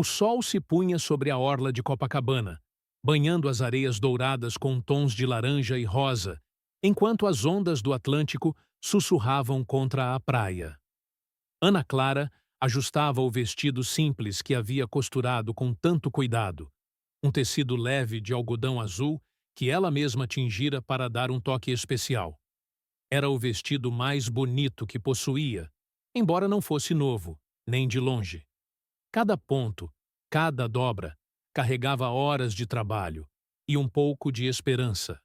O sol se punha sobre a orla de Copacabana, banhando as areias douradas com tons de laranja e rosa, enquanto as ondas do Atlântico sussurravam contra a praia. Ana Clara ajustava o vestido simples que havia costurado com tanto cuidado, um tecido leve de algodão azul que ela mesma tingira para dar um toque especial. Era o vestido mais bonito que possuía, embora não fosse novo, nem de longe. Cada ponto, cada dobra, carregava horas de trabalho e um pouco de esperança.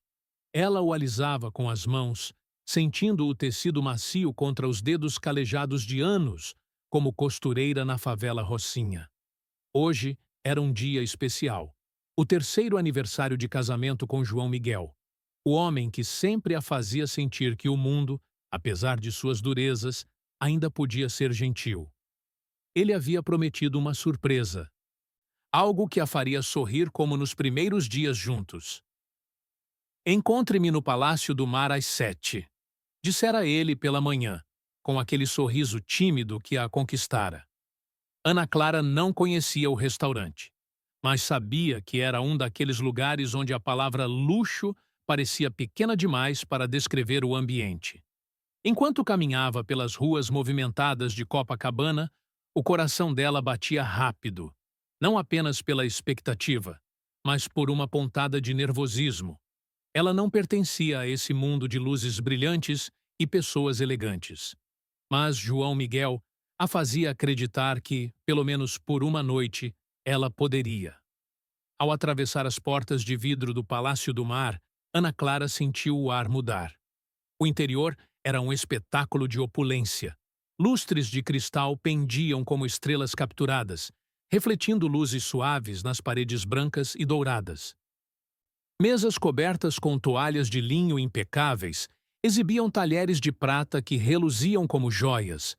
Ela o alisava com as mãos, sentindo o tecido macio contra os dedos calejados de anos, como costureira na favela Rocinha. Hoje era um dia especial, o terceiro aniversário de casamento com João Miguel, o homem que sempre a fazia sentir que o mundo, apesar de suas durezas, ainda podia ser gentil. Ele havia prometido uma surpresa, algo que a faria sorrir como nos primeiros dias juntos. Encontre-me no Palácio do Mar às 7, dissera ele pela manhã, com aquele sorriso tímido que a conquistara. Ana Clara não conhecia o restaurante, mas sabia que era um daqueles lugares onde a palavra luxo parecia pequena demais para descrever o ambiente. Enquanto caminhava pelas ruas movimentadas de Copacabana, o coração dela batia rápido, não apenas pela expectativa, mas por uma pontada de nervosismo. Ela não pertencia a esse mundo de luzes brilhantes e pessoas elegantes. Mas João Miguel a fazia acreditar que, pelo menos por uma noite, ela poderia. Ao atravessar as portas de vidro do Palácio do Mar, Ana Clara sentiu o ar mudar. O interior era um espetáculo de opulência. Lustres de cristal pendiam como estrelas capturadas, refletindo luzes suaves nas paredes brancas e douradas. Mesas cobertas com toalhas de linho impecáveis exibiam talheres de prata que reluziam como joias.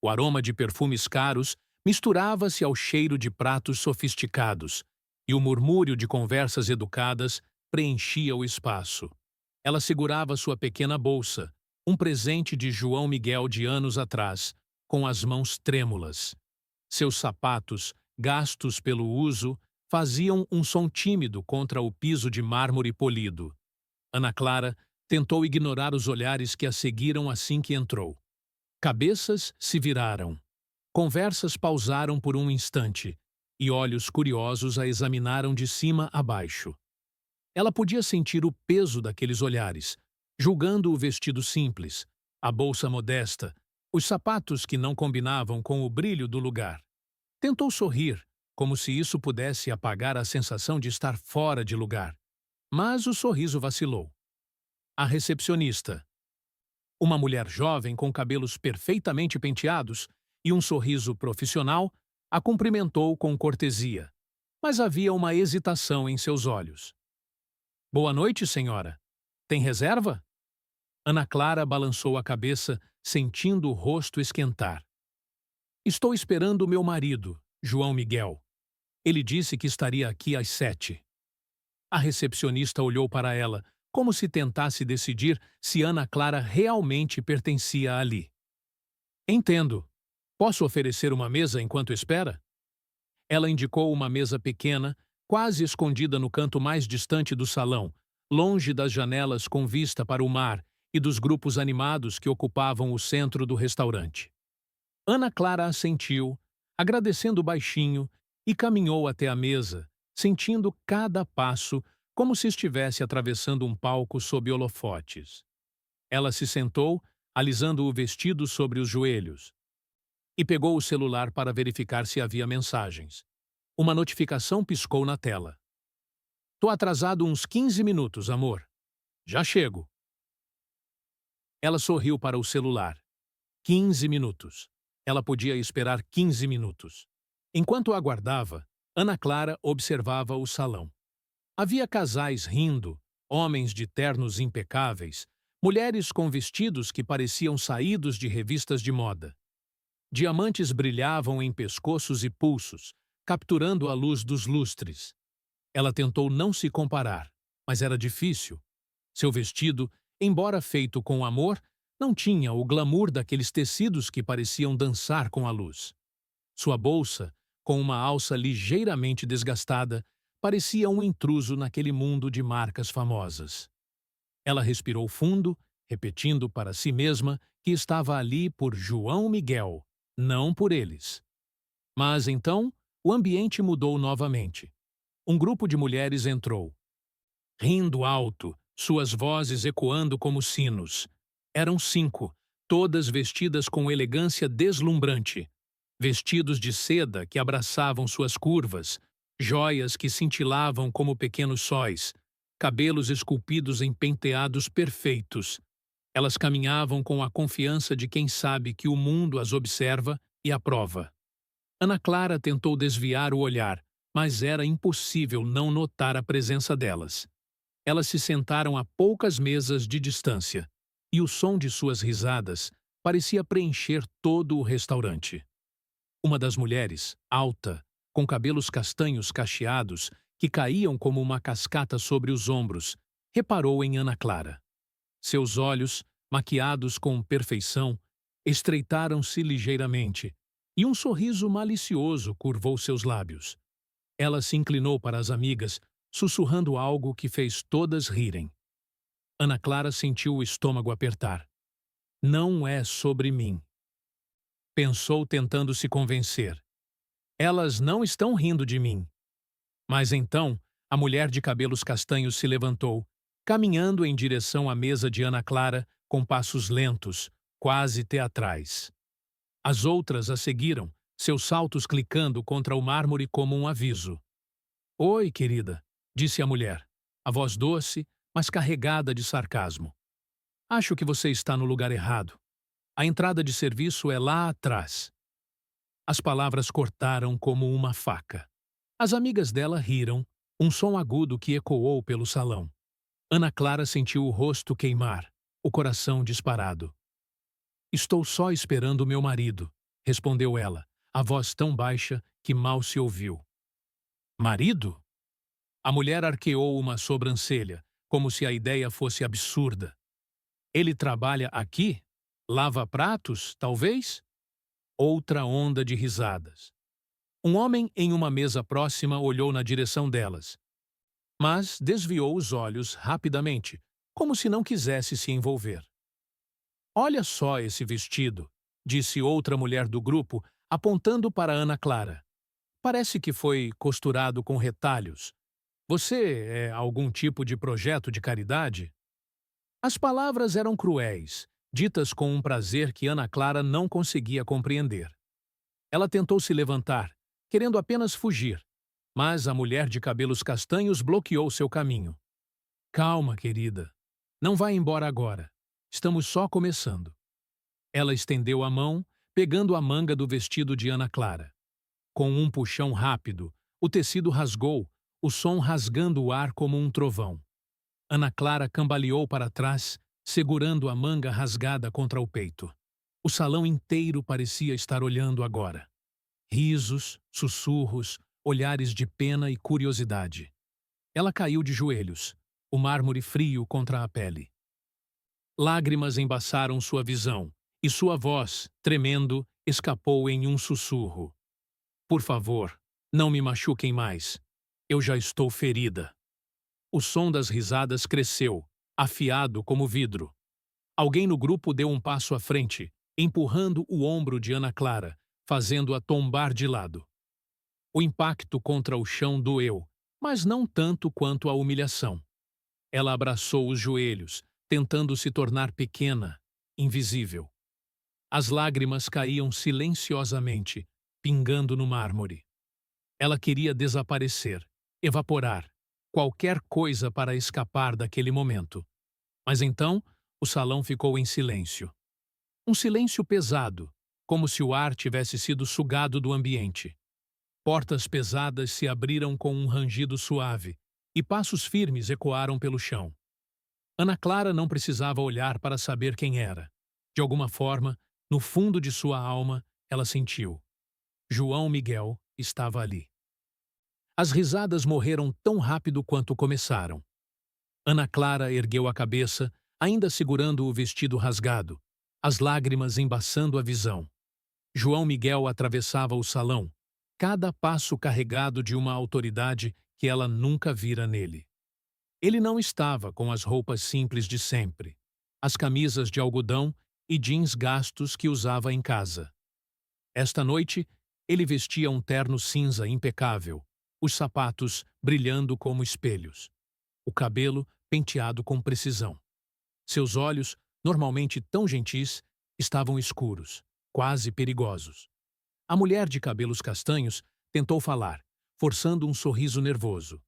O aroma de perfumes caros misturava-se ao cheiro de pratos sofisticados, e o murmúrio de conversas educadas preenchia o espaço. Ela segurava sua pequena bolsa, um presente de João Miguel de anos atrás, com as mãos trêmulas. Seus sapatos, gastos pelo uso, faziam um som tímido contra o piso de mármore polido. Ana Clara tentou ignorar os olhares que a seguiram assim que entrou. Cabeças se viraram. Conversas pausaram por um instante, e olhos curiosos a examinaram de cima a baixo. Ela podia sentir o peso daqueles olhares, julgando o vestido simples, a bolsa modesta, os sapatos que não combinavam com o brilho do lugar. Tentou sorrir, como se isso pudesse apagar a sensação de estar fora de lugar. Mas o sorriso vacilou. A recepcionista, uma mulher jovem com cabelos perfeitamente penteados e um sorriso profissional, a cumprimentou com cortesia, mas havia uma hesitação em seus olhos. "Boa noite, senhora. Tem reserva?" Ana Clara balançou a cabeça, sentindo o rosto esquentar. "Estou esperando o meu marido, João Miguel. Ele disse que estaria aqui às 7. A recepcionista olhou para ela, como se tentasse decidir se Ana Clara realmente pertencia ali. "Entendo. Posso oferecer uma mesa enquanto espera?" Ela indicou uma mesa pequena, quase escondida no canto mais distante do salão, longe das janelas com vista para o mar e dos grupos animados que ocupavam o centro do restaurante. Ana Clara assentiu, agradecendo baixinho, e caminhou até a mesa, sentindo cada passo como se estivesse atravessando um palco sob holofotes. Ela se sentou, alisando o vestido sobre os joelhos, e pegou o celular para verificar se havia mensagens. Uma notificação piscou na tela. "Tô atrasado uns 15 minutos, amor. Já chego." Ela sorriu para o celular. 15 minutos. Ela podia esperar 15 minutos. Enquanto aguardava, Ana Clara observava o salão. Havia casais rindo, homens de ternos impecáveis, mulheres com vestidos que pareciam saídos de revistas de moda. Diamantes brilhavam em pescoços e pulsos, capturando a luz dos lustres. Ela tentou não se comparar, mas era difícil. Seu vestido, embora feito com amor, não tinha o glamour daqueles tecidos que pareciam dançar com a luz. Sua bolsa, com uma alça ligeiramente desgastada, parecia um intruso naquele mundo de marcas famosas. Ela respirou fundo, repetindo para si mesma que estava ali por João Miguel, não por eles. Mas então, o ambiente mudou novamente. Um grupo de mulheres entrou, rindo alto, suas vozes ecoando como sinos. Eram 5, todas vestidas com elegância deslumbrante. Vestidos de seda que abraçavam suas curvas, joias que cintilavam como pequenos sóis, cabelos esculpidos em penteados perfeitos. Elas caminhavam com a confiança de quem sabe que o mundo as observa e aprova. Ana Clara tentou desviar o olhar, mas era impossível não notar a presença delas. Elas se sentaram a poucas mesas de distância, e o som de suas risadas parecia preencher todo o restaurante. Uma das mulheres, alta, com cabelos castanhos cacheados que caíam como uma cascata sobre os ombros, reparou em Ana Clara. Seus olhos, maquiados com perfeição, estreitaram-se ligeiramente, e um sorriso malicioso curvou seus lábios. Ela se inclinou para as amigas, sussurrando algo que fez todas rirem. Ana Clara sentiu o estômago apertar. Não é sobre mim. Pensou tentando se convencer. Elas não estão rindo de mim. Mas então, a mulher de cabelos castanhos se levantou, caminhando em direção à mesa de Ana Clara com passos lentos, quase teatrais. As outras a seguiram, seus saltos clicando contra o mármore como um aviso. Oi, querida, disse a mulher, a voz doce, mas carregada de sarcasmo. Acho que você está no lugar errado. A entrada de serviço é lá atrás. As palavras cortaram como uma faca. As amigas dela riram, um som agudo que ecoou pelo salão. Ana Clara sentiu o rosto queimar, o coração disparado. Estou só esperando meu marido, respondeu ela, a voz tão baixa que mal se ouviu. Marido? A mulher arqueou uma sobrancelha, como se a ideia fosse absurda. Ele trabalha aqui? Lava pratos, talvez? Outra onda de risadas. Um homem em uma mesa próxima olhou na direção delas, mas desviou os olhos rapidamente, como se não quisesse se envolver. Olha só esse vestido, disse outra mulher do grupo, apontando para Ana Clara. Parece que foi costurado com retalhos. Você é algum tipo de projeto de caridade? As palavras eram cruéis, ditas com um prazer que Ana Clara não conseguia compreender. Ela tentou se levantar, querendo apenas fugir, mas a mulher de cabelos castanhos bloqueou seu caminho. Calma, querida. Não vá embora agora. Estamos só começando. Ela estendeu a mão, pegando a manga do vestido de Ana Clara. Com um puxão rápido, o tecido rasgou, o som rasgando o ar como um trovão. Ana Clara cambaleou para trás, segurando a manga rasgada contra o peito. O salão inteiro parecia estar olhando agora. Risos, sussurros, olhares de pena e curiosidade. Ela caiu de joelhos, o mármore frio contra a pele. Lágrimas embaçaram sua visão, e sua voz, tremendo, escapou em um sussurro. Por favor, não me machuquem mais. Eu já estou ferida. O som das risadas cresceu, afiado como vidro. Alguém no grupo deu um passo à frente, empurrando o ombro de Ana Clara, fazendo-a tombar de lado. O impacto contra o chão doeu, mas não tanto quanto a humilhação. Ela abraçou os joelhos, tentando se tornar pequena, invisível. As lágrimas caíam silenciosamente, pingando no mármore. Ela queria desaparecer, evaporar, qualquer coisa para escapar daquele momento. Mas então, o salão ficou em silêncio. Um silêncio pesado, como se o ar tivesse sido sugado do ambiente. Portas pesadas se abriram com um rangido suave, e passos firmes ecoaram pelo chão. Ana Clara não precisava olhar para saber quem era. De alguma forma, no fundo de sua alma, ela sentiu. João Miguel estava ali. As risadas morreram tão rápido quanto começaram. Ana Clara ergueu a cabeça, ainda segurando o vestido rasgado, as lágrimas embaçando a visão. João Miguel atravessava o salão, cada passo carregado de uma autoridade que ela nunca vira nele. Ele não estava com as roupas simples de sempre, as camisas de algodão e jeans gastos que usava em casa. Esta noite, ele vestia um terno cinza impecável, os sapatos brilhando como espelhos, o cabelo penteado com precisão. Seus olhos, normalmente tão gentis, estavam escuros, quase perigosos. A mulher de cabelos castanhos tentou falar, forçando um sorriso nervoso.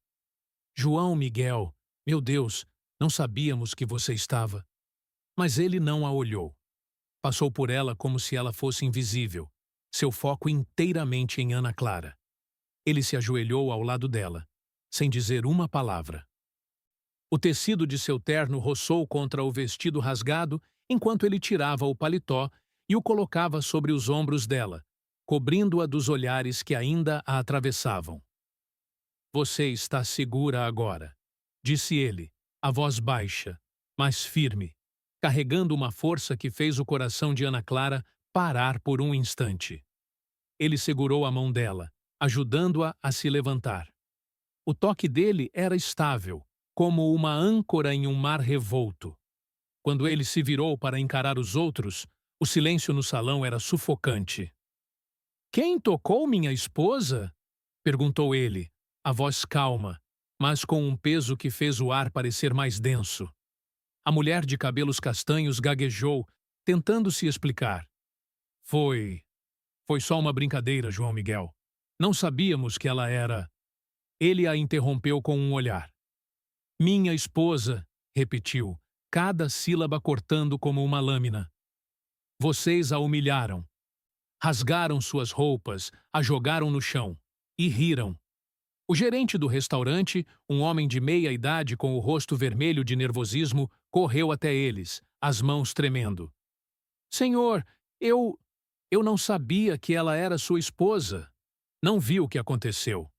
João Miguel, meu Deus, não sabíamos que você estava. Mas ele não a olhou. Passou por ela como se ela fosse invisível, seu foco inteiramente em Ana Clara. Ele se ajoelhou ao lado dela, sem dizer uma palavra. O tecido de seu terno roçou contra o vestido rasgado enquanto ele tirava o paletó e o colocava sobre os ombros dela, cobrindo-a dos olhares que ainda a atravessavam. Você está segura agora, disse ele, a voz baixa, mas firme, carregando uma força que fez o coração de Ana Clara parar por um instante. Ele segurou a mão dela, ajudando-a a se levantar. O toque dele era estável, como uma âncora em um mar revolto. Quando ele se virou para encarar os outros, o silêncio no salão era sufocante. Quem tocou minha esposa? Perguntou ele, a voz calma, mas com um peso que fez o ar parecer mais denso. A mulher de cabelos castanhos gaguejou, tentando se explicar. Foi só uma brincadeira, João Miguel. Não sabíamos que ela era... Ele a interrompeu com um olhar. Minha esposa, repetiu, cada sílaba cortando como uma lâmina. Vocês a humilharam. Rasgaram suas roupas, a jogaram no chão e riram. O gerente do restaurante, um homem de meia idade com o rosto vermelho de nervosismo, correu até eles, as mãos tremendo. Senhor, eu não sabia que ela era sua esposa. Não vi o que aconteceu.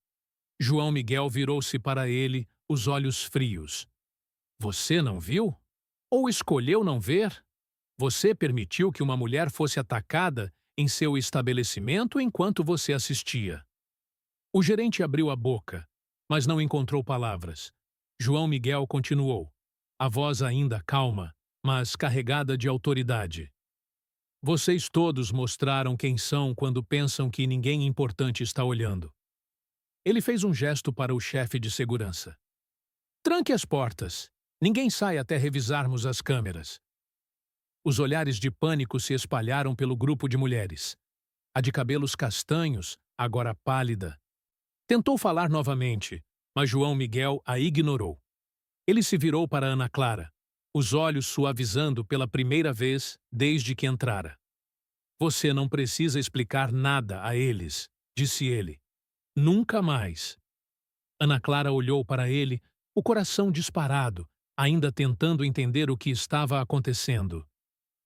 João Miguel virou-se para ele, os olhos frios. Você não viu? Ou escolheu não ver? Você permitiu que uma mulher fosse atacada em seu estabelecimento enquanto você assistia. O gerente abriu a boca, mas não encontrou palavras. João Miguel continuou, a voz ainda calma, mas carregada de autoridade. Vocês todos mostraram quem são quando pensam que ninguém importante está olhando. Ele fez um gesto para o chefe de segurança. Tranque as portas. Ninguém sai até revisarmos as câmeras. Os olhares de pânico se espalharam pelo grupo de mulheres. A de cabelos castanhos, agora pálida. Tentou falar novamente, mas João Miguel a ignorou. Ele se virou para Ana Clara, os olhos suavizando pela primeira vez desde que entrara. Você não precisa explicar nada a eles, disse ele. Nunca mais. Ana Clara olhou para ele, o coração disparado, ainda tentando entender o que estava acontecendo.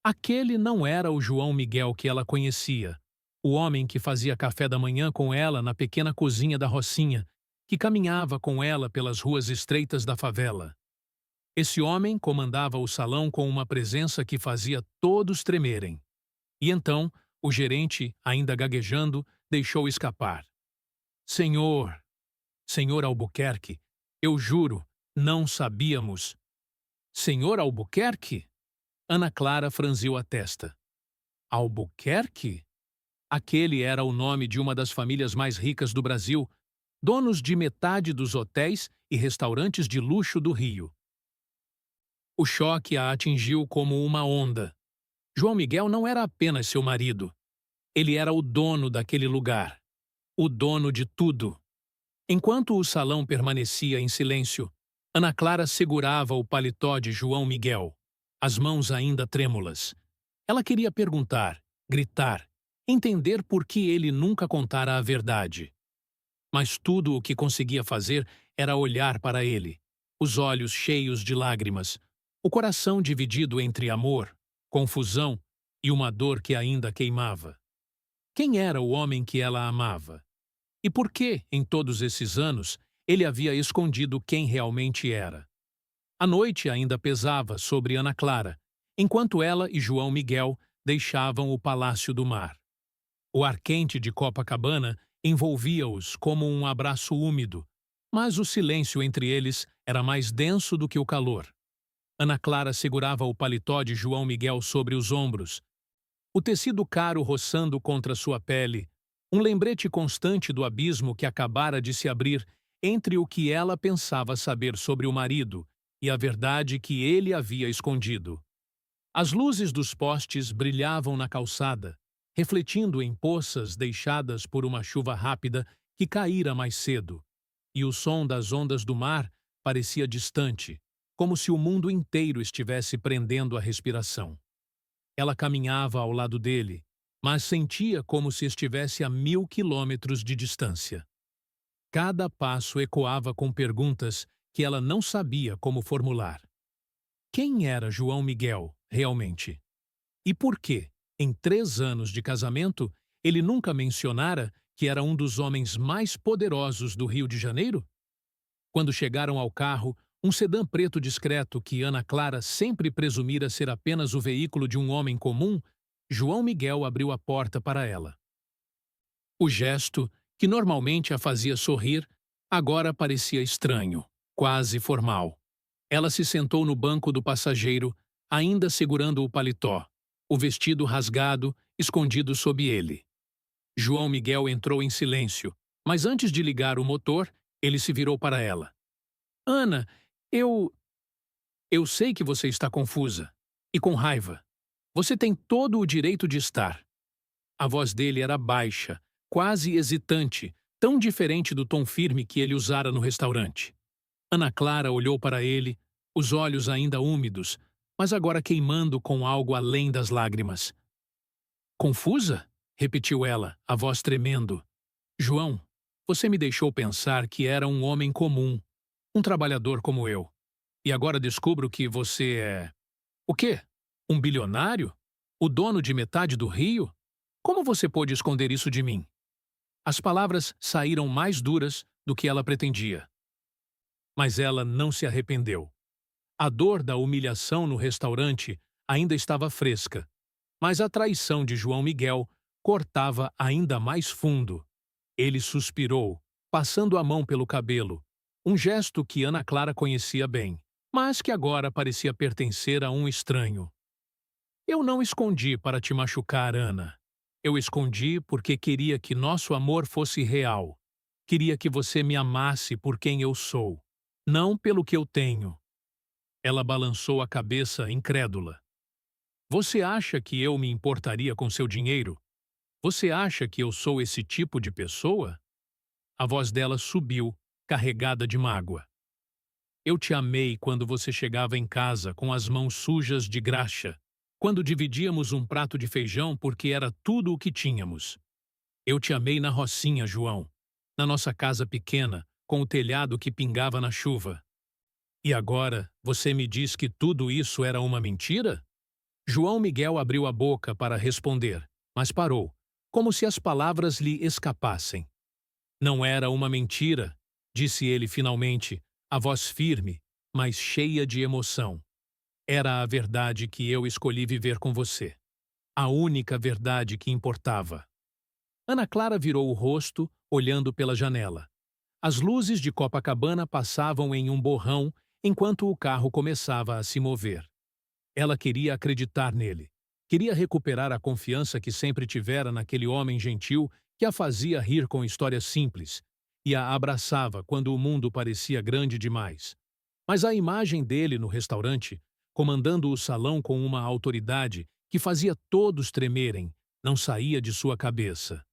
Aquele não era o João Miguel que ela conhecia, o homem que fazia café da manhã com ela na pequena cozinha da Rocinha, que caminhava com ela pelas ruas estreitas da favela. Esse homem comandava o salão com uma presença que fazia todos tremerem. E então, o gerente, ainda gaguejando, deixou escapar. Senhor Albuquerque, eu juro, não sabíamos. Senhor Albuquerque? Ana Clara franziu a testa. Albuquerque? Aquele era o nome de uma das famílias mais ricas do Brasil, donos de metade dos hotéis e restaurantes de luxo do Rio. O choque a atingiu como uma onda. João Miguel não era apenas seu marido. Ele era o dono daquele lugar. O dono de tudo. Enquanto o salão permanecia em silêncio, Ana Clara segurava o paletó de João Miguel, as mãos ainda trêmulas. Ela queria perguntar, gritar, entender por que ele nunca contara a verdade. Mas tudo o que conseguia fazer era olhar para ele, os olhos cheios de lágrimas, o coração dividido entre amor, confusão e uma dor que ainda queimava. Quem era o homem que ela amava? E por que, em todos esses anos, ele havia escondido quem realmente era? A noite ainda pesava sobre Ana Clara, enquanto ela e João Miguel deixavam o Palácio do Mar. O ar quente de Copacabana Envolvia-os como um abraço úmido, mas o silêncio entre eles era mais denso do que o calor. Ana Clara segurava o paletó de João Miguel sobre os ombros, o tecido caro roçando contra sua pele, um lembrete constante do abismo que acabara de se abrir entre o que ela pensava saber sobre o marido e a verdade que ele havia escondido. As luzes dos postes brilhavam na calçada, refletindo em poças deixadas por uma chuva rápida que caíra mais cedo, e o som das ondas do mar parecia distante, como se o mundo inteiro estivesse prendendo a respiração. Ela caminhava ao lado dele, mas sentia como se estivesse a 1000 quilômetros de distância. Cada passo ecoava com perguntas que ela não sabia como formular. Quem era João Miguel, realmente? E por que, em 3 anos de casamento, ele nunca mencionara que era um dos homens mais poderosos do Rio de Janeiro? Quando chegaram ao carro, um sedã preto discreto que Ana Clara sempre presumira ser apenas o veículo de um homem comum, João Miguel abriu a porta para ela. O gesto, que normalmente a fazia sorrir, agora parecia estranho, quase formal. Ela se sentou no banco do passageiro, ainda segurando o paletó, o vestido rasgado, escondido sob ele. João Miguel entrou em silêncio, mas antes de ligar o motor, ele se virou para ela. Ana, eu sei que você está confusa e com raiva. Você tem todo o direito de estar. A voz dele era baixa, quase hesitante, tão diferente do tom firme que ele usara no restaurante. Ana Clara olhou para ele, os olhos ainda úmidos, mas agora queimando com algo além das lágrimas. Confusa? Repetiu ela, a voz tremendo. João, você me deixou pensar que era um homem comum, um trabalhador como eu. E agora descubro que você é... O quê? Um bilionário? O dono de metade do Rio? Como você pôde esconder isso de mim? As palavras saíram mais duras do que ela pretendia. Mas ela não se arrependeu. A dor da humilhação no restaurante ainda estava fresca, mas a traição de João Miguel cortava ainda mais fundo. Ele suspirou, passando a mão pelo cabelo, um gesto que Ana Clara conhecia bem, mas que agora parecia pertencer a um estranho. Eu não escondi para te machucar, Ana. Eu escondi porque queria que nosso amor fosse real. Queria que você me amasse por quem eu sou, não pelo que eu tenho. Ela balançou a cabeça, incrédula. Você acha que eu me importaria com seu dinheiro? Você acha que eu sou esse tipo de pessoa? A voz dela subiu, carregada de mágoa. Eu te amei quando você chegava em casa com as mãos sujas de graxa, quando dividíamos um prato de feijão porque era tudo o que tínhamos. Eu te amei na rocinha, João, na nossa casa pequena, com o telhado que pingava na chuva. E agora você me diz que tudo isso era uma mentira? João Miguel abriu a boca para responder, mas parou, como se as palavras lhe escapassem. Não era uma mentira, disse ele finalmente, a voz firme, mas cheia de emoção. Era a verdade que eu escolhi viver com você. A única verdade que importava. Ana Clara virou o rosto, olhando pela janela. As luzes de Copacabana passavam em um borrão enquanto o carro começava a se mover. Ela queria acreditar nele. Queria recuperar a confiança que sempre tivera naquele homem gentil que a fazia rir com histórias simples e a abraçava quando o mundo parecia grande demais. Mas a imagem dele no restaurante, comandando o salão com uma autoridade que fazia todos tremerem, não saía de sua cabeça.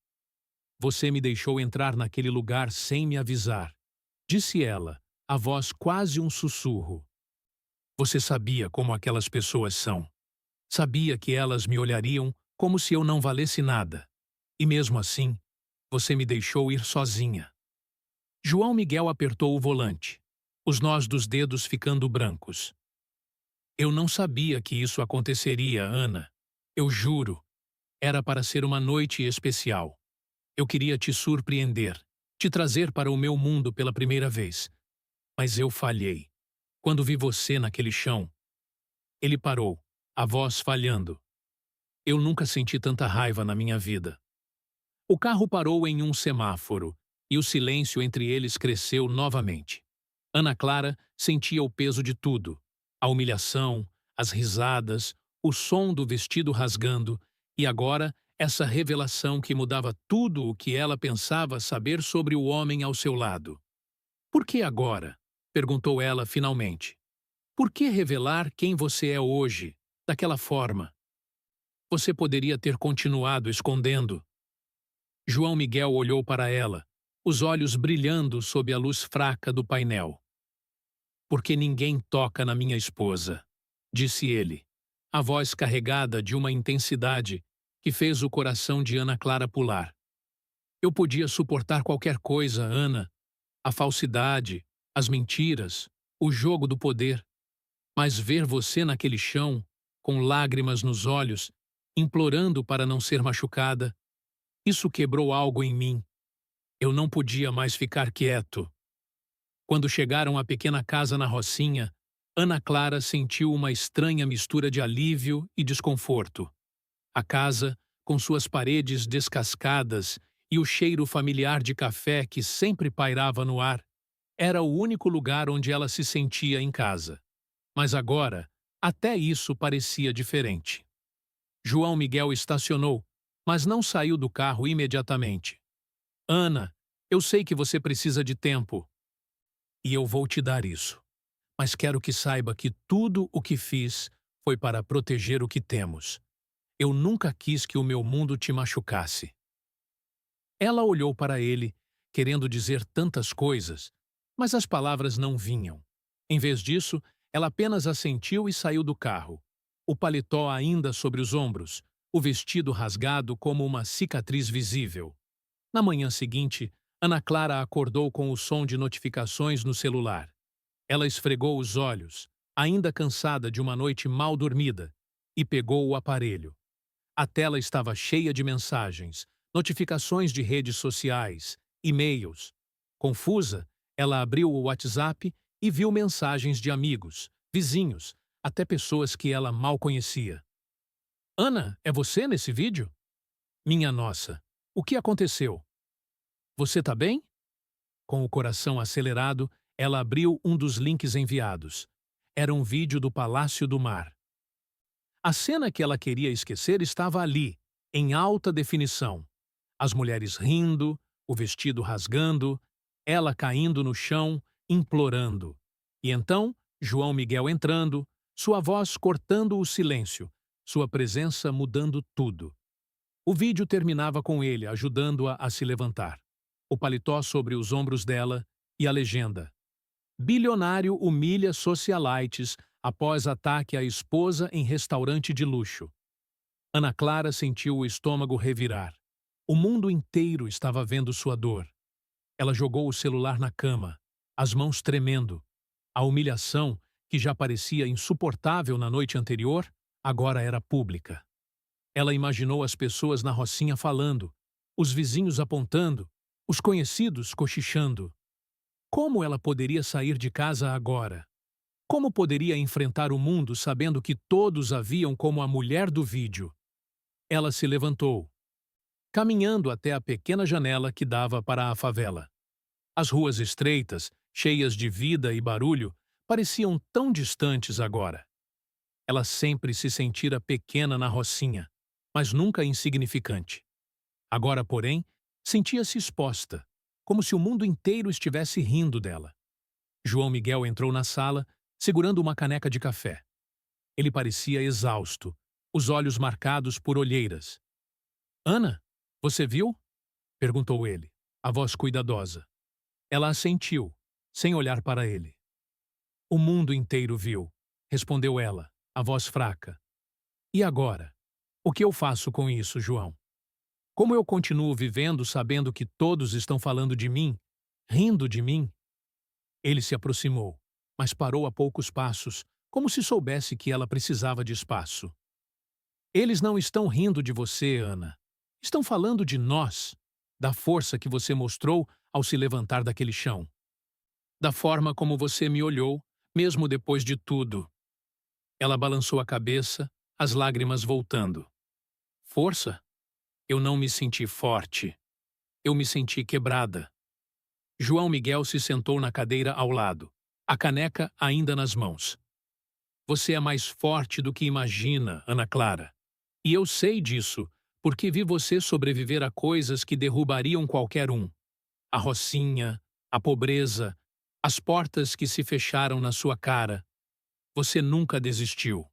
Você me deixou entrar naquele lugar sem me avisar, disse ela, a voz quase um sussurro. Você sabia como aquelas pessoas são. Sabia que elas me olhariam como se eu não valesse nada. E mesmo assim, você me deixou ir sozinha. João Miguel apertou o volante, os nós dos dedos ficando brancos. Eu não sabia que isso aconteceria, Ana. Eu juro. Era para ser uma noite especial. Eu queria te surpreender, te trazer para o meu mundo pela primeira vez. Mas eu falhei. Quando vi você naquele chão... Ele parou, a voz falhando. Eu nunca senti tanta raiva na minha vida. O carro parou em um semáforo, e o silêncio entre eles cresceu novamente. Ana Clara sentia o peso de tudo: a humilhação, as risadas, o som do vestido rasgando, e agora essa revelação que mudava tudo o que ela pensava saber sobre o homem ao seu lado. Por que agora? Perguntou ela finalmente. Por que revelar quem você é hoje, daquela forma? Você poderia ter continuado escondendo. João Miguel olhou para ela, os olhos brilhando sob a luz fraca do painel. Porque ninguém toca na minha esposa, disse ele, a voz carregada de uma intensidade que fez o coração de Ana Clara pular. Eu podia suportar qualquer coisa, Ana, a falsidade, as mentiras, o jogo do poder, mas ver você naquele chão, com lágrimas nos olhos, implorando para não ser machucada, isso quebrou algo em mim. Eu não podia mais ficar quieto. Quando chegaram à pequena casa na Rocinha, Ana Clara sentiu uma estranha mistura de alívio e desconforto. A casa, com suas paredes descascadas e o cheiro familiar de café que sempre pairava no ar, era o único lugar onde ela se sentia em casa. Mas agora, até isso parecia diferente. João Miguel estacionou, mas não saiu do carro imediatamente. Ana, eu sei que você precisa de tempo. E eu vou te dar isso. Mas quero que saiba que tudo o que fiz foi para proteger o que temos. Eu nunca quis que o meu mundo te machucasse. Ela olhou para ele, querendo dizer tantas coisas, mas as palavras não vinham. Em vez disso, ela apenas assentiu e saiu do carro. O paletó ainda sobre os ombros, o vestido rasgado como uma cicatriz visível. Na manhã seguinte, Ana Clara acordou com o som de notificações no celular. Ela esfregou os olhos, ainda cansada de uma noite mal dormida, e pegou o aparelho. A tela estava cheia de mensagens, notificações de redes sociais, e-mails. Confusa, ela abriu o WhatsApp e viu mensagens de amigos, vizinhos, até pessoas que ela mal conhecia. Ana, é você nesse vídeo? Minha nossa, o que aconteceu? Você tá bem? Com o coração acelerado, ela abriu um dos links enviados. Era um vídeo do Palácio do Mar. A cena que ela queria esquecer estava ali, em alta definição. As mulheres rindo, o vestido rasgando, ela caindo no chão, implorando. E então, João Miguel entrando, sua voz cortando o silêncio, sua presença mudando tudo. O vídeo terminava com ele ajudando-a a se levantar. O paletó sobre os ombros dela e a legenda. Bilionário humilha socialites após ataque à esposa em restaurante de luxo. Ana Clara sentiu o estômago revirar. O mundo inteiro estava vendo sua dor. Ela jogou o celular na cama, as mãos tremendo. A humilhação, que já parecia insuportável na noite anterior, agora era pública. Ela imaginou as pessoas na Rocinha falando, os vizinhos apontando, os conhecidos cochichando. Como ela poderia sair de casa agora? Como poderia enfrentar o mundo sabendo que todos a viam como a mulher do vídeo? Ela se levantou, caminhando até a pequena janela que dava para a favela. As ruas estreitas, cheias de vida e barulho, pareciam tão distantes agora. Ela sempre se sentira pequena na Rocinha, mas nunca insignificante. Agora, porém, sentia-se exposta, como se o mundo inteiro estivesse rindo dela. João Miguel entrou na sala, segurando uma caneca de café. Ele parecia exausto, os olhos marcados por olheiras. Ana, você viu? Perguntou ele, a voz cuidadosa. Ela assentiu, sem olhar para ele. O mundo inteiro viu, respondeu ela, a voz fraca. E agora? O que eu faço com isso, João? Como eu continuo vivendo sabendo que todos estão falando de mim, rindo de mim? Ele se aproximou, mas parou a poucos passos, como se soubesse que ela precisava de espaço. Eles não estão rindo de você, Ana. Estão falando de nós, da força que você mostrou ao se levantar daquele chão. Da forma como você me olhou, mesmo depois de tudo. Ela balançou a cabeça, as lágrimas voltando. Força? Eu não me senti forte. Eu me senti quebrada. João Miguel se sentou na cadeira ao lado, a caneca ainda nas mãos. Você é mais forte do que imagina, Ana Clara. E eu sei disso, porque vi você sobreviver a coisas que derrubariam qualquer um. A rocinha, a pobreza, as portas que se fecharam na sua cara. Você nunca desistiu.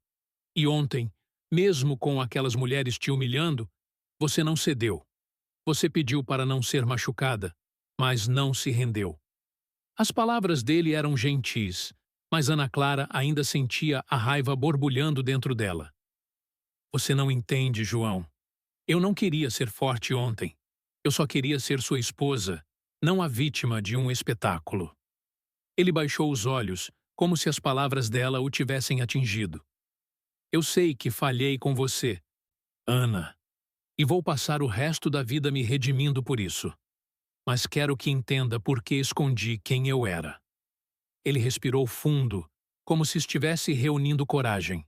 E ontem, mesmo com aquelas mulheres te humilhando, você não cedeu. Você pediu para não ser machucada, mas não se rendeu. As palavras dele eram gentis, mas Ana Clara ainda sentia a raiva borbulhando dentro dela. Você não entende, João. Eu não queria ser forte ontem. Eu só queria ser sua esposa, não a vítima de um espetáculo. Ele baixou os olhos, como se as palavras dela o tivessem atingido. Eu sei que falhei com você, Ana, e vou passar o resto da vida me redimindo por isso. Mas quero que entenda por que escondi quem eu era. Ele respirou fundo, como se estivesse reunindo coragem.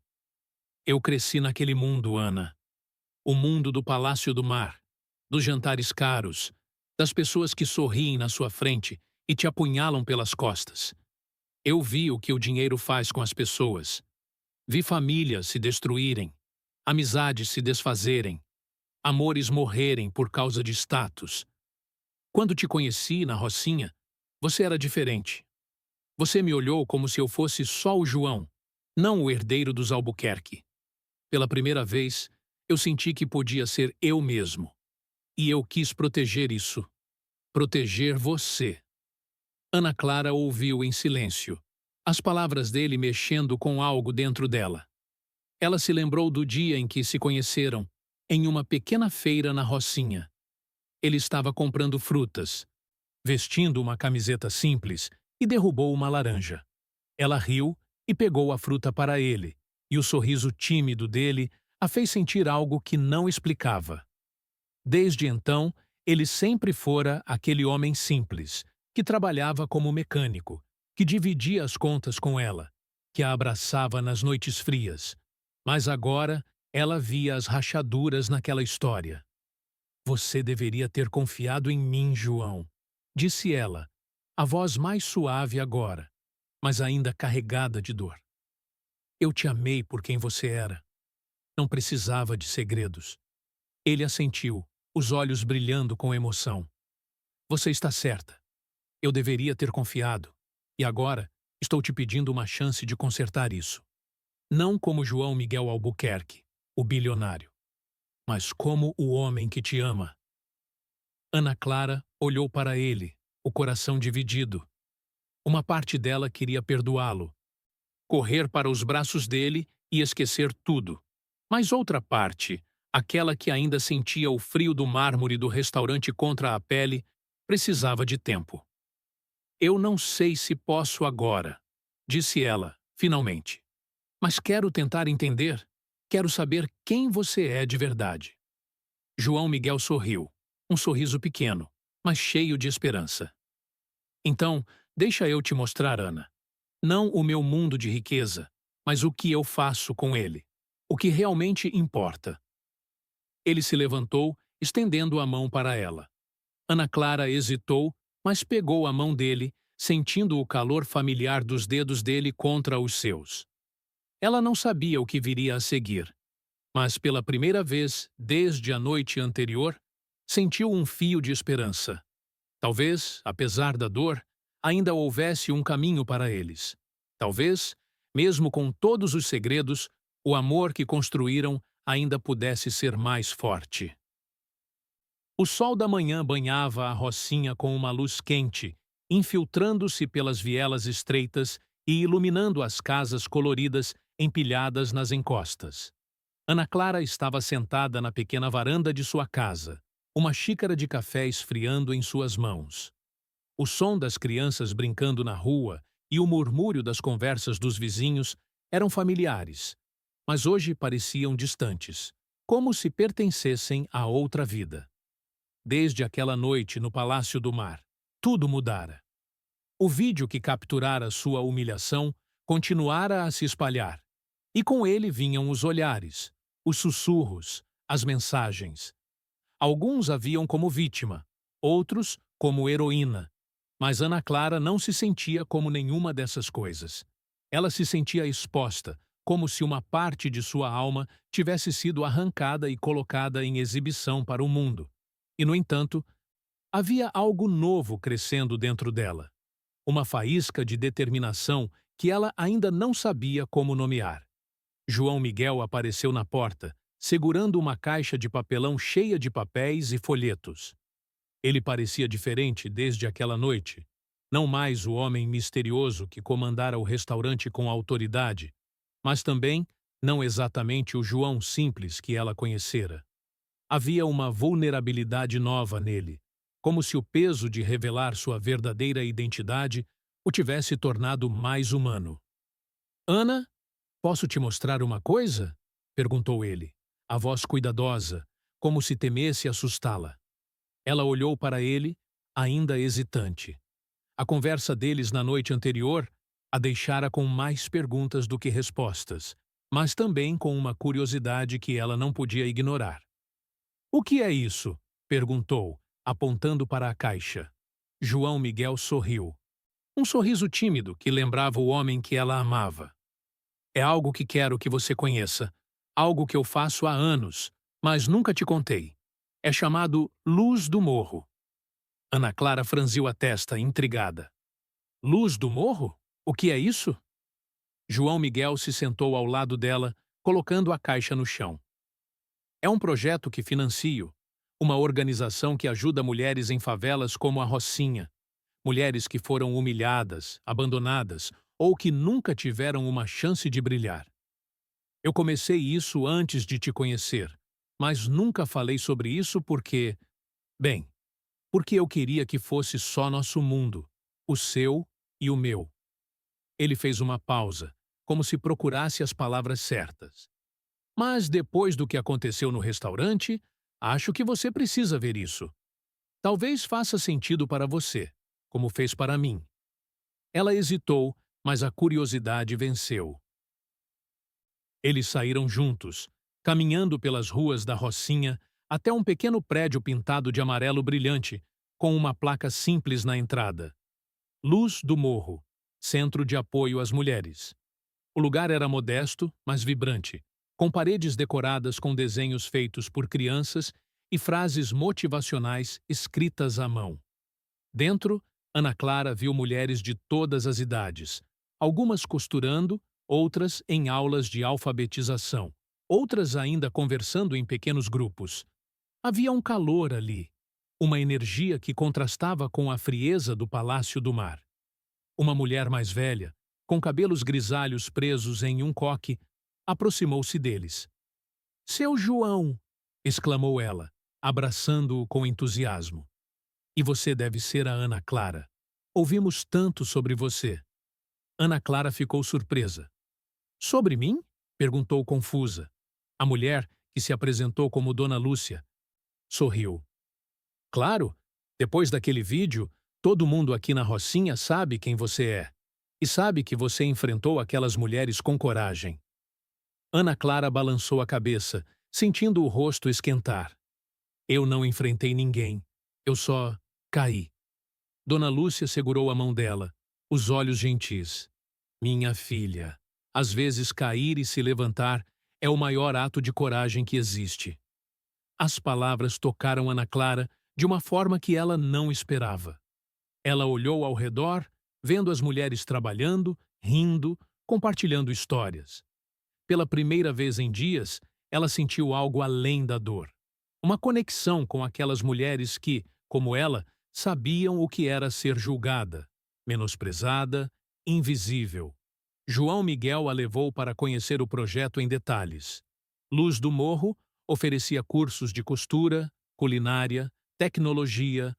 Eu cresci naquele mundo, Ana. O mundo do Palácio do Mar, dos jantares caros, das pessoas que sorriem na sua frente e te apunhalam pelas costas. Eu vi o que o dinheiro faz com as pessoas. Vi famílias se destruírem, amizades se desfazerem, amores morrerem por causa de status. Quando te conheci na Rocinha, você era diferente. Você me olhou como se eu fosse só o João, não o herdeiro dos Albuquerque. Pela primeira vez, eu senti que podia ser eu mesmo. E eu quis proteger isso. Proteger você. Ana Clara ouviu em silêncio, as palavras dele mexendo com algo dentro dela. Ela se lembrou do dia em que se conheceram, em uma pequena feira na Rocinha. Ele estava comprando frutas, vestindo uma camiseta simples, e derrubou uma laranja. Ela riu e pegou a fruta para ele, e o sorriso tímido dele a fez sentir algo que não explicava. Desde então, ele sempre fora aquele homem simples, que trabalhava como mecânico, que dividia as contas com ela, que a abraçava nas noites frias. Mas agora, ela via as rachaduras naquela história. Você deveria ter confiado em mim, João, disse ela, a voz mais suave agora, mas ainda carregada de dor. Eu te amei por quem você era. Não precisava de segredos. Ele assentiu, os olhos brilhando com emoção. Você está certa. Eu deveria ter confiado. E agora, estou te pedindo uma chance de consertar isso. Não como João Miguel Albuquerque, o bilionário, mas como o homem que te ama. Ana Clara olhou para ele, o coração dividido. Uma parte dela queria perdoá-lo, correr para os braços dele e esquecer tudo. Mas outra parte, aquela que ainda sentia o frio do mármore do restaurante contra a pele, precisava de tempo. Eu não sei se posso agora, disse ela, finalmente. Mas quero tentar entender. Quero saber quem você é de verdade. João Miguel sorriu, um sorriso pequeno, mas cheio de esperança. Então, deixa eu te mostrar, Ana. Não o meu mundo de riqueza, mas o que eu faço com ele. O que realmente importa. Ele se levantou, estendendo a mão para ela. Ana Clara hesitou, mas pegou a mão dele, sentindo o calor familiar dos dedos dele contra os seus. Ela não sabia o que viria a seguir, mas pela primeira vez, desde a noite anterior, sentiu um fio de esperança. Talvez, apesar da dor, ainda houvesse um caminho para eles. Talvez, mesmo com todos os segredos, o amor que construíram ainda pudesse ser mais forte. O sol da manhã banhava a Rocinha com uma luz quente, infiltrando-se pelas vielas estreitas e iluminando as casas coloridas empilhadas nas encostas. Ana Clara estava sentada na pequena varanda de sua casa, uma xícara de café esfriando em suas mãos. O som das crianças brincando na rua e o murmúrio das conversas dos vizinhos eram familiares, mas hoje pareciam distantes, como se pertencessem a outra vida. Desde aquela noite no Palácio do Mar, tudo mudara. O vídeo que capturara sua humilhação continuara a se espalhar, e com ele vinham os olhares, os sussurros, as mensagens. Alguns a viam como vítima, outros como heroína. Mas Ana Clara não se sentia como nenhuma dessas coisas. Ela se sentia exposta, como se uma parte de sua alma tivesse sido arrancada e colocada em exibição para o mundo. E, no entanto, havia algo novo crescendo dentro dela. Uma faísca de determinação que ela ainda não sabia como nomear. João Miguel apareceu na porta, segurando uma caixa de papelão cheia de papéis e folhetos. Ele parecia diferente desde aquela noite. Não mais o homem misterioso que comandara o restaurante com autoridade, mas também não exatamente o João simples que ela conhecera. Havia uma vulnerabilidade nova nele, como se o peso de revelar sua verdadeira identidade o tivesse tornado mais humano. Ana, posso te mostrar uma coisa? Perguntou ele, a voz cuidadosa, como se temesse assustá-la. Ela olhou para ele, ainda hesitante. A conversa deles na noite anterior a deixara com mais perguntas do que respostas, mas também com uma curiosidade que ela não podia ignorar. "O que é isso?" perguntou, apontando para a caixa. João Miguel sorriu. Um sorriso tímido que lembrava o homem que ela amava. "É algo que quero que você conheça. Algo que eu faço há anos, mas nunca te contei. É chamado Luz do Morro." Ana Clara franziu a testa, intrigada. "Luz do Morro? O que é isso?" João Miguel se sentou ao lado dela, colocando a caixa no chão. "É um projeto que financio, uma organização que ajuda mulheres em favelas como a Rocinha, mulheres que foram humilhadas, abandonadas ou que nunca tiveram uma chance de brilhar. Eu comecei isso antes de te conhecer, mas nunca falei sobre isso bem, porque eu queria que fosse só nosso mundo, o seu e o meu." Ele fez uma pausa, como se procurasse as palavras certas. "Mas depois do que aconteceu no restaurante, acho que você precisa ver isso. Talvez faça sentido para você, como fez para mim." Ela hesitou, mas a curiosidade venceu. Eles saíram juntos, caminhando pelas ruas da Rocinha até um pequeno prédio pintado de amarelo brilhante, com uma placa simples na entrada. Luz do Morro, Centro de Apoio às Mulheres. O lugar era modesto, mas vibrante, com paredes decoradas com desenhos feitos por crianças e frases motivacionais escritas à mão. Dentro, Ana Clara viu mulheres de todas as idades, algumas costurando, outras em aulas de alfabetização, outras ainda conversando em pequenos grupos. Havia um calor ali, uma energia que contrastava com a frieza do Palácio do Mar. Uma mulher mais velha, com cabelos grisalhos presos em um coque, aproximou-se deles. "Seu João!" exclamou ela, abraçando-o com entusiasmo. "E você deve ser a Ana Clara. Ouvimos tanto sobre você." Ana Clara ficou surpresa. "Sobre mim?" perguntou confusa. A mulher, que se apresentou como Dona Lúcia, sorriu. "Claro, depois daquele vídeo, todo mundo aqui na Rocinha sabe quem você é. E sabe que você enfrentou aquelas mulheres com coragem." Ana Clara balançou a cabeça, sentindo o rosto esquentar. "Eu não enfrentei ninguém. Eu só caí." Dona Lúcia segurou a mão dela, os olhos gentis. "Minha filha, às vezes cair e se levantar é o maior ato de coragem que existe." As palavras tocaram Ana Clara de uma forma que ela não esperava. Ela olhou ao redor, vendo as mulheres trabalhando, rindo, compartilhando histórias. Pela primeira vez em dias, ela sentiu algo além da dor. Uma conexão com aquelas mulheres que, como ela, sabiam o que era ser julgada, menosprezada, invisível. João Miguel a levou para conhecer o projeto em detalhes. Luz do Morro oferecia cursos de costura, culinária, tecnologia,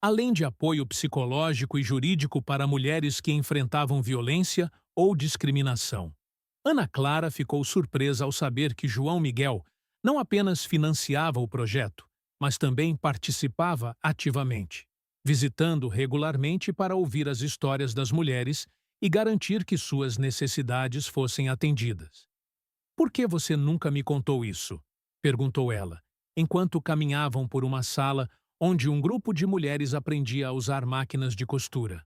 além de apoio psicológico e jurídico para mulheres que enfrentavam violência ou discriminação. Ana Clara ficou surpresa ao saber que João Miguel não apenas financiava o projeto, mas também participava ativamente, visitando regularmente para ouvir as histórias das mulheres e garantir que suas necessidades fossem atendidas. "Por que você nunca me contou isso?" perguntou ela, enquanto caminhavam por uma sala onde um grupo de mulheres aprendia a usar máquinas de costura.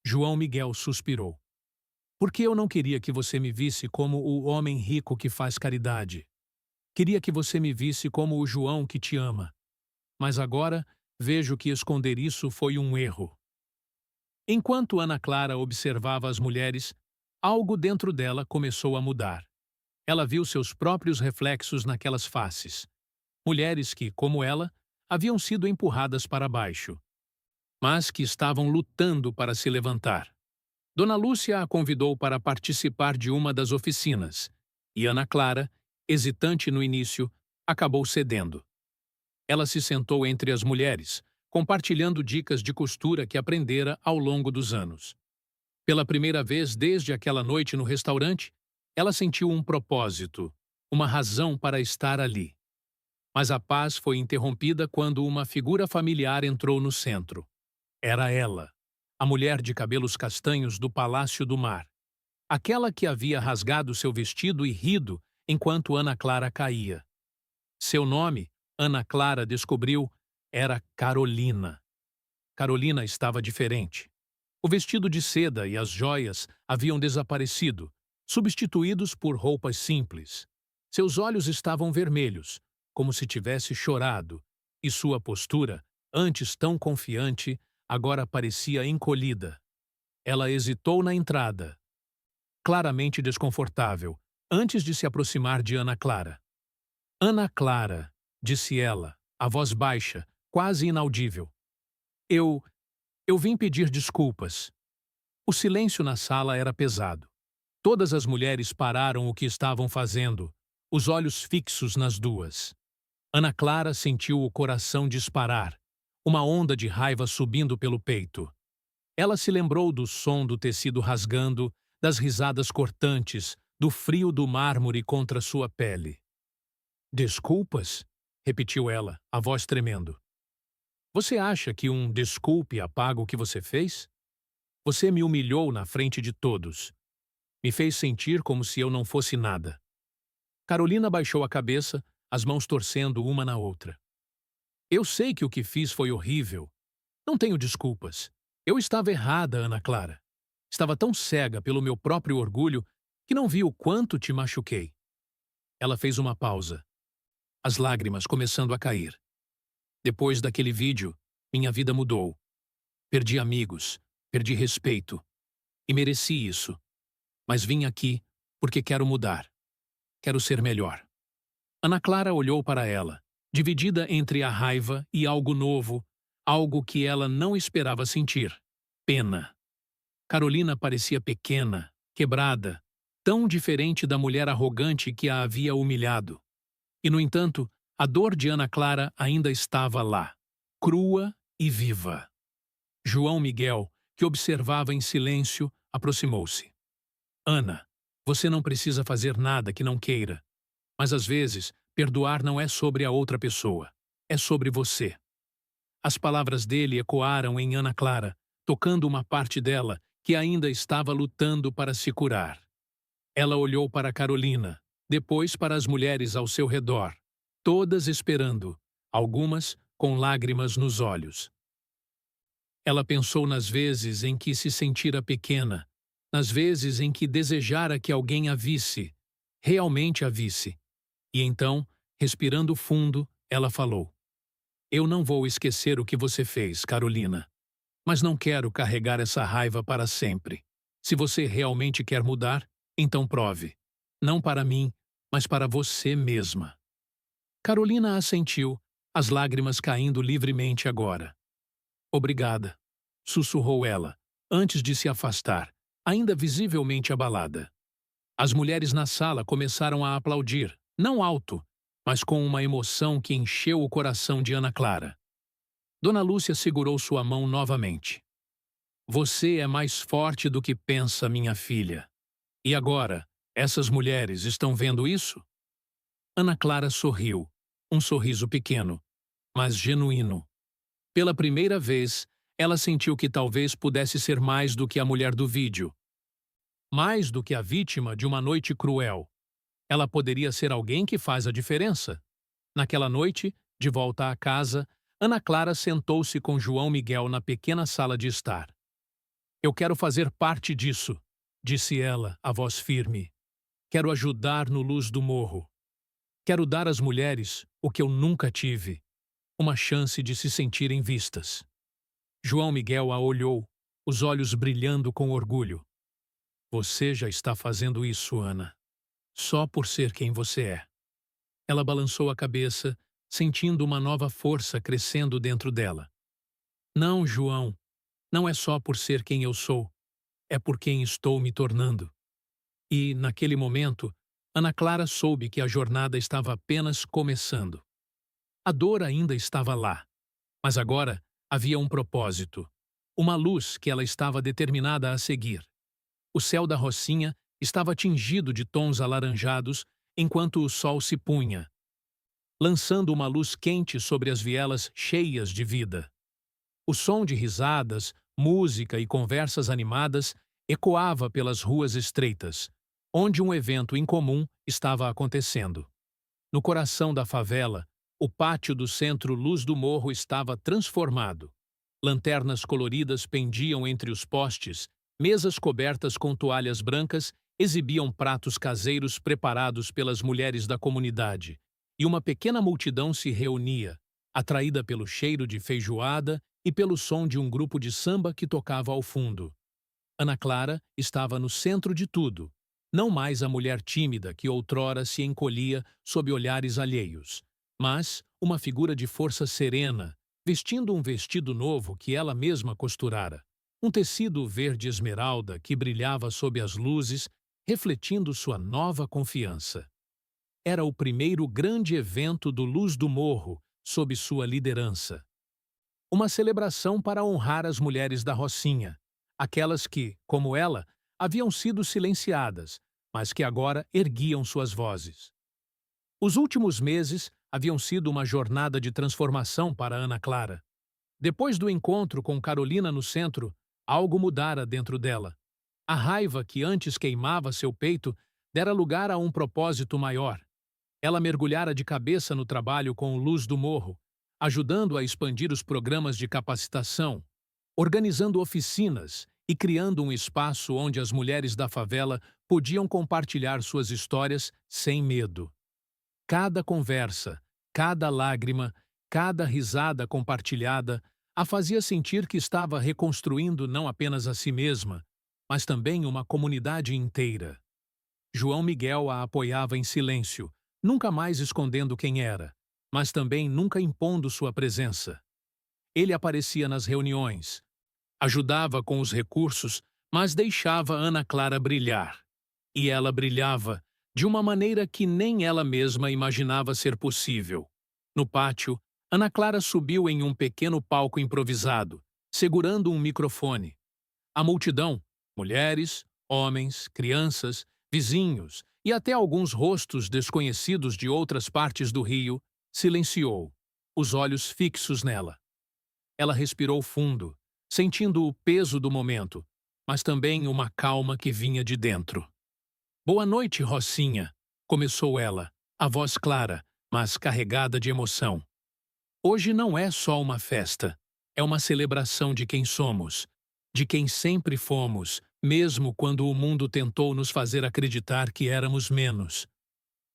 João Miguel suspirou. Porque eu não queria que você me visse como o homem rico que faz caridade. Queria que você me visse como o João que te ama. Mas agora vejo que esconder isso foi um erro. Enquanto Ana Clara observava as mulheres, algo dentro dela começou a mudar. Ela viu seus próprios reflexos naquelas faces. Mulheres que, como ela, haviam sido empurradas para baixo, mas que estavam lutando para se levantar. Dona Lúcia a convidou para participar de uma das oficinas, e Ana Clara, hesitante no início, acabou cedendo. Ela se sentou entre as mulheres, compartilhando dicas de costura que aprendera ao longo dos anos. Pela primeira vez desde aquela noite no restaurante, ela sentiu um propósito, uma razão para estar ali. Mas a paz foi interrompida quando uma figura familiar entrou no centro. Era ela, a mulher de cabelos castanhos do Palácio do Mar. Aquela que havia rasgado seu vestido e rido enquanto Ana Clara caía. Seu nome, Ana Clara descobriu, era Carolina. Carolina estava diferente. O vestido de seda e as joias haviam desaparecido, substituídos por roupas simples. Seus olhos estavam vermelhos, como se tivesse chorado, e sua postura, antes tão confiante, agora parecia encolhida. Ela hesitou na entrada, claramente desconfortável, antes de se aproximar de Ana Clara. Ana Clara, disse ela, a voz baixa, quase inaudível. Eu vim pedir desculpas. O silêncio na sala era pesado. Todas as mulheres pararam o que estavam fazendo, os olhos fixos nas duas. Ana Clara sentiu o coração disparar, uma onda de raiva subindo pelo peito. Ela se lembrou do som do tecido rasgando, das risadas cortantes, do frio do mármore contra sua pele. Desculpas? Repetiu ela, a voz tremendo. Você acha que um desculpe apaga o que você fez? Você me humilhou na frente de todos. Me fez sentir como se eu não fosse nada. Carolina baixou a cabeça, as mãos torcendo uma na outra. Eu sei que o que fiz foi horrível. Não tenho desculpas. Eu estava errada, Ana Clara. Estava tão cega pelo meu próprio orgulho que não vi o quanto te machuquei. Ela fez uma pausa, as lágrimas começando a cair. Depois daquele vídeo, minha vida mudou. Perdi amigos, perdi respeito. E mereci isso. Mas vim aqui porque quero mudar. Quero ser melhor. Ana Clara olhou para ela, dividida entre a raiva e algo novo, algo que ela não esperava sentir. Pena. Carolina parecia pequena, quebrada, tão diferente da mulher arrogante que a havia humilhado. E, no entanto, a dor de Ana Clara ainda estava lá, crua e viva. João Miguel, que observava em silêncio, aproximou-se. Ana, você não precisa fazer nada que não queira. Mas às vezes, perdoar não é sobre a outra pessoa, é sobre você. As palavras dele ecoaram em Ana Clara, tocando uma parte dela que ainda estava lutando para se curar. Ela olhou para Carolina, depois para as mulheres ao seu redor, todas esperando, algumas com lágrimas nos olhos. Ela pensou nas vezes em que se sentira pequena, nas vezes em que desejara que alguém a visse, realmente a visse. E então, respirando fundo, ela falou: Eu não vou esquecer o que você fez, Carolina. Mas não quero carregar essa raiva para sempre. Se você realmente quer mudar, então prove. Não para mim, mas para você mesma. Carolina assentiu, as lágrimas caindo livremente agora. Obrigada, sussurrou ela, antes de se afastar, ainda visivelmente abalada. As mulheres na sala começaram a aplaudir, não alto, mas com uma emoção que encheu o coração de Ana Clara. Dona Lúcia segurou sua mão novamente. Você é mais forte do que pensa, minha filha. E agora, essas mulheres estão vendo isso? Ana Clara sorriu, um sorriso pequeno, mas genuíno. Pela primeira vez, ela sentiu que talvez pudesse ser mais do que a mulher do vídeo. Mais do que a vítima de uma noite cruel. Ela poderia ser alguém que faz a diferença. Naquela noite, de volta à casa, Ana Clara sentou-se com João Miguel na pequena sala de estar. Eu quero fazer parte disso, disse ela, a voz firme. Quero ajudar no Luz do Morro. Quero dar às mulheres o que eu nunca tive, uma chance de se sentirem vistas. João Miguel a olhou, os olhos brilhando com orgulho. Você já está fazendo isso, Ana. Só por ser quem você é. Ela balançou a cabeça, sentindo uma nova força crescendo dentro dela. Não, João, não é só por ser quem eu sou, é por quem estou me tornando. E, naquele momento, Ana Clara soube que a jornada estava apenas começando. A dor ainda estava lá, mas agora havia um propósito, uma luz que ela estava determinada a seguir. O céu da Rocinha estava tingido de tons alaranjados enquanto o sol se punha, lançando uma luz quente sobre as vielas cheias de vida. O som de risadas, música e conversas animadas ecoava pelas ruas estreitas, onde um evento incomum estava acontecendo. No coração da favela, o pátio do centro Luz do Morro estava transformado. Lanternas coloridas pendiam entre os postes, mesas cobertas com toalhas brancas exibiam pratos caseiros preparados pelas mulheres da comunidade, e uma pequena multidão se reunia, atraída pelo cheiro de feijoada e pelo som de um grupo de samba que tocava ao fundo. Ana Clara estava no centro de tudo, não mais a mulher tímida que outrora se encolhia sob olhares alheios, mas uma figura de força serena, vestindo um vestido novo que ela mesma costurara. Um tecido verde esmeralda que brilhava sob as luzes, refletindo sua nova confiança. Era o primeiro grande evento do Luz do Morro, sob sua liderança. Uma celebração para honrar as mulheres da Rocinha, aquelas que, como ela, haviam sido silenciadas, mas que agora erguiam suas vozes. Os últimos meses haviam sido uma jornada de transformação para Ana Clara. Depois do encontro com Carolina no centro, algo mudara dentro dela. A raiva que antes queimava seu peito dera lugar a um propósito maior. Ela mergulhara de cabeça no trabalho com o Luz do Morro, ajudando a expandir os programas de capacitação, organizando oficinas e criando um espaço onde as mulheres da favela podiam compartilhar suas histórias sem medo. Cada conversa, cada lágrima, cada risada compartilhada a fazia sentir que estava reconstruindo não apenas a si mesma, mas também uma comunidade inteira. João Miguel a apoiava em silêncio, nunca mais escondendo quem era, mas também nunca impondo sua presença. Ele aparecia nas reuniões, ajudava com os recursos, mas deixava Ana Clara brilhar. E ela brilhava de uma maneira que nem ela mesma imaginava ser possível. No pátio, Ana Clara subiu em um pequeno palco improvisado, segurando um microfone. A multidão, mulheres, homens, crianças, vizinhos e até alguns rostos desconhecidos de outras partes do Rio, silenciou, os olhos fixos nela. Ela respirou fundo, sentindo o peso do momento, mas também uma calma que vinha de dentro. Boa noite, Rocinha, começou ela, a voz clara, mas carregada de emoção. Hoje não é só uma festa, é uma celebração de quem somos, de quem sempre fomos, mesmo quando o mundo tentou nos fazer acreditar que éramos menos.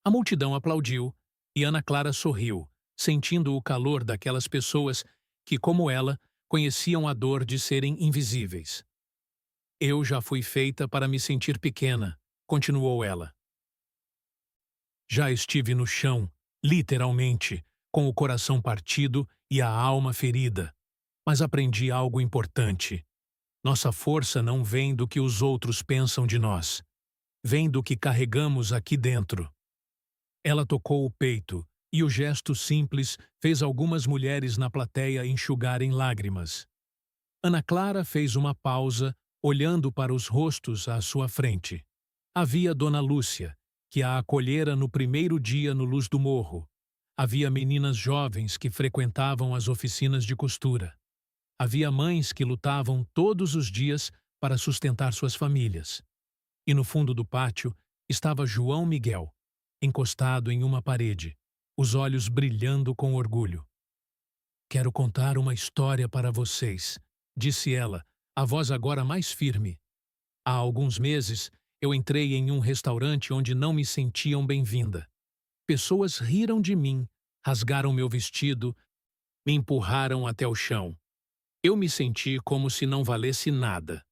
A multidão aplaudiu e Ana Clara sorriu, sentindo o calor daquelas pessoas que, como ela, conheciam a dor de serem invisíveis. Eu já fui feita para me sentir pequena, continuou ela. Já estive no chão, literalmente, com o coração partido e a alma ferida, mas aprendi algo importante. Nossa força não vem do que os outros pensam de nós, vem do que carregamos aqui dentro. Ela tocou o peito, e o gesto simples fez algumas mulheres na plateia enxugarem lágrimas. Ana Clara fez uma pausa, olhando para os rostos à sua frente. Havia Dona Lúcia, que a acolhera no primeiro dia no Luz do Morro. Havia meninas jovens que frequentavam as oficinas de costura. Havia mães que lutavam todos os dias para sustentar suas famílias. E no fundo do pátio estava João Miguel, encostado em uma parede, os olhos brilhando com orgulho. Quero contar uma história para vocês, disse ela, a voz agora mais firme. Há alguns meses, eu entrei em um restaurante onde não me sentiam bem-vinda. Pessoas riram de mim, rasgaram meu vestido, me empurraram até o chão. Eu me senti como se não valesse nada.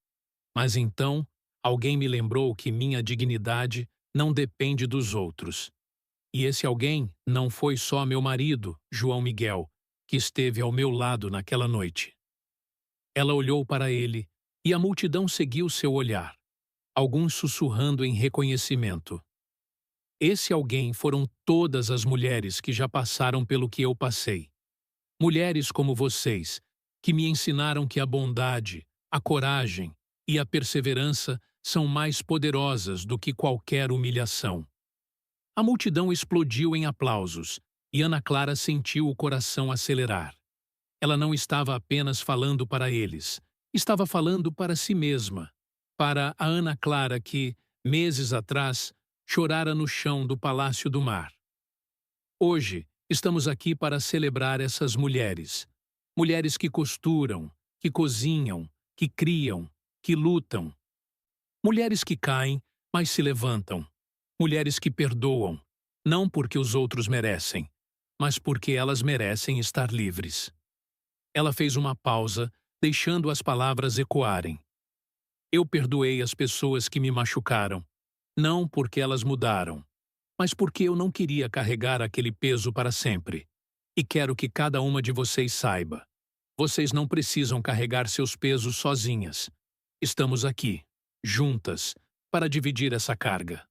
Mas então, alguém me lembrou que minha dignidade não depende dos outros. E esse alguém não foi só meu marido, João Miguel, que esteve ao meu lado naquela noite. Ela olhou para ele e a multidão seguiu seu olhar, alguns sussurrando em reconhecimento. Esse alguém foram todas as mulheres que já passaram pelo que eu passei. Mulheres como vocês, que me ensinaram que a bondade, a coragem e a perseverança são mais poderosas do que qualquer humilhação. A multidão explodiu em aplausos e Ana Clara sentiu o coração acelerar. Ela não estava apenas falando para eles, estava falando para si mesma, para a Ana Clara que, meses atrás, chorara no chão do Palácio do Mar. Hoje, estamos aqui para celebrar essas mulheres. Mulheres que costuram, que cozinham, que criam, que lutam. Mulheres que caem, mas se levantam. Mulheres que perdoam, não porque os outros merecem, mas porque elas merecem estar livres. Ela fez uma pausa, deixando as palavras ecoarem. Eu perdoei as pessoas que me machucaram, não porque elas mudaram, mas porque eu não queria carregar aquele peso para sempre. E quero que cada uma de vocês saiba. Vocês não precisam carregar seus pesos sozinhas. Estamos aqui, juntas, para dividir essa carga.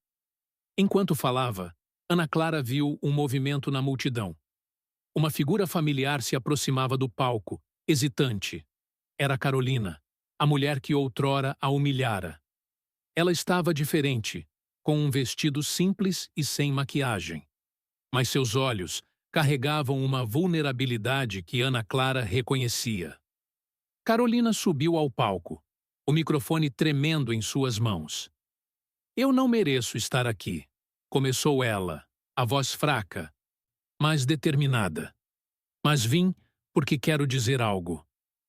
Enquanto falava, Ana Clara viu um movimento na multidão. Uma figura familiar se aproximava do palco, hesitante. Era Carolina, a mulher que outrora a humilhara. Ela estava diferente, com um vestido simples e sem maquiagem. Mas seus olhos carregavam uma vulnerabilidade que Ana Clara reconhecia. Carolina subiu ao palco, o microfone tremendo em suas mãos. Eu não mereço estar aqui, começou ela, a voz fraca, mas determinada. Mas vim porque quero dizer algo.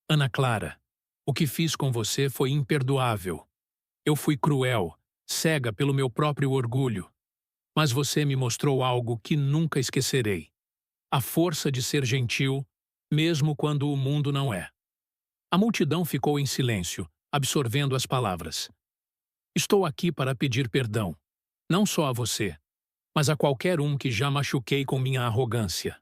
Ana Clara, o que fiz com você foi imperdoável. Eu fui cruel, cega pelo meu próprio orgulho. Mas você me mostrou algo que nunca esquecerei. A força de ser gentil, mesmo quando o mundo não é. A multidão ficou em silêncio, absorvendo as palavras. Estou aqui para pedir perdão, não só a você, mas a qualquer um que já machuquei com minha arrogância.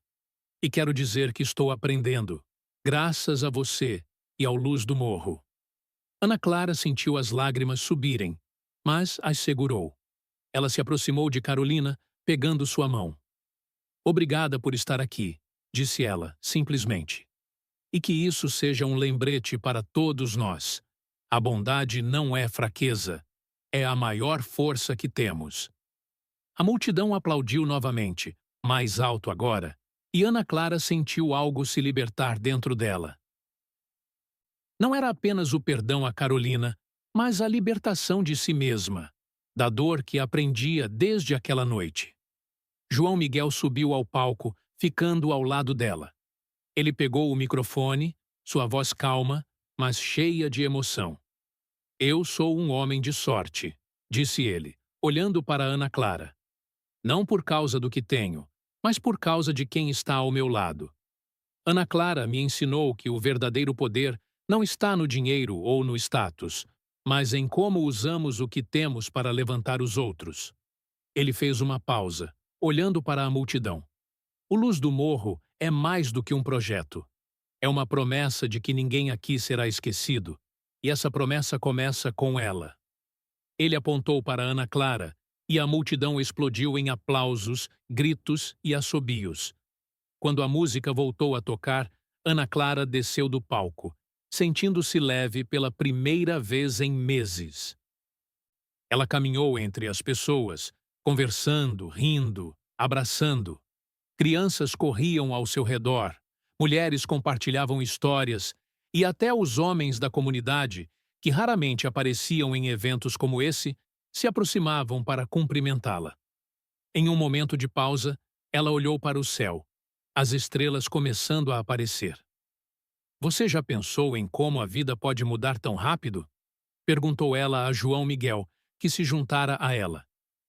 E quero dizer que estou aprendendo, graças a você e ao Luz do Morro. Ana Clara sentiu as lágrimas subirem, mas as segurou. Ela se aproximou de Carolina, pegando sua mão. Obrigada por estar aqui, disse ela, simplesmente. E que isso seja um lembrete para todos nós. A bondade não é fraqueza, é a maior força que temos. A multidão aplaudiu novamente, mais alto agora, e Ana Clara sentiu algo se libertar dentro dela. Não era apenas o perdão a Carolina, mas a libertação de si mesma, da dor que aprendia desde aquela noite. João Miguel subiu ao palco, ficando ao lado dela. Ele pegou o microfone, sua voz calma, mas cheia de emoção. Eu sou um homem de sorte, disse ele, olhando para Ana Clara. Não por causa do que tenho, mas por causa de quem está ao meu lado. Ana Clara me ensinou que o verdadeiro poder não está no dinheiro ou no status, mas em como usamos o que temos para levantar os outros. Ele fez uma pausa, olhando para a multidão. O Luz do Morro é mais do que um projeto. É uma promessa de que ninguém aqui será esquecido, e essa promessa começa com ela. Ele apontou para Ana Clara, e a multidão explodiu em aplausos, gritos e assobios. Quando a música voltou a tocar, Ana Clara desceu do palco, sentindo-se leve pela primeira vez em meses. Ela caminhou entre as pessoas, conversando, rindo, abraçando. Crianças corriam ao seu redor, mulheres compartilhavam histórias, e até os homens da comunidade, que raramente apareciam em eventos como esse, se aproximavam para cumprimentá-la. Em um momento de pausa, ela olhou para o céu. as estrelas começando a aparecer. Você já pensou em como a vida pode mudar tão rápido? Perguntou ela a João Miguel, que se juntara a ela.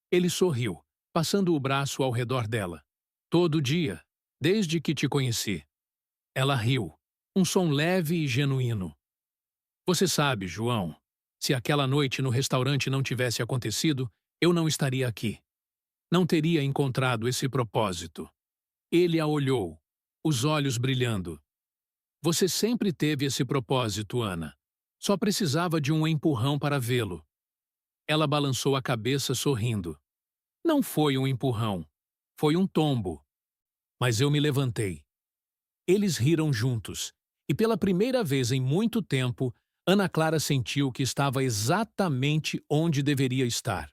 Ele sorriu, passando o braço ao redor dela. Todo dia, desde que te conheci. Ela riu, um som leve e genuíno. Você sabe, João, se aquela noite no restaurante não tivesse acontecido, eu não estaria aqui. Não teria encontrado esse propósito. Ele a olhou, os olhos brilhando. Você sempre teve esse propósito, Ana. Só precisava de um empurrão para vê-lo. Ela balançou a cabeça sorrindo. Não foi um empurrão. Foi um tombo. Mas eu me levantei. Eles riram juntos, e pela primeira vez em muito tempo, Ana Clara sentiu que estava exatamente onde deveria estar.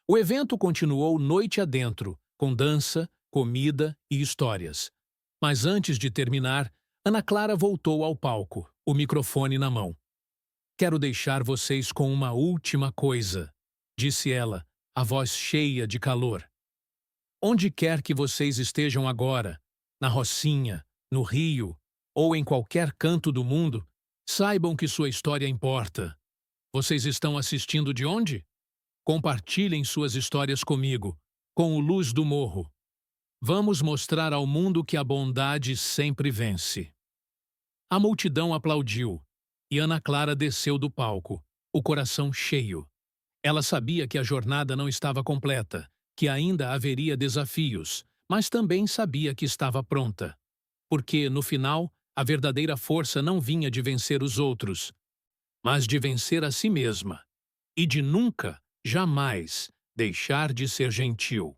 O evento continuou noite adentro, com dança, comida e histórias. Mas antes de terminar, Ana Clara voltou ao palco, o microfone na mão. Quero deixar vocês com uma última coisa, disse ela, a voz cheia de calor. Onde quer que vocês estejam agora, na Rocinha, no Rio ou em qualquer canto do mundo, saibam que sua história importa. Vocês estão assistindo de onde? Compartilhem suas histórias comigo, com o Luz do Morro. Vamos mostrar ao mundo que a bondade sempre vence. A multidão aplaudiu, e Ana Clara desceu do palco, o coração cheio. Ela sabia que a jornada não estava completa, que ainda haveria desafios, mas também sabia que estava pronta. Porque, no final, a verdadeira força não vinha de vencer os outros, mas de vencer a si mesma, e de nunca, jamais, deixar de ser gentil.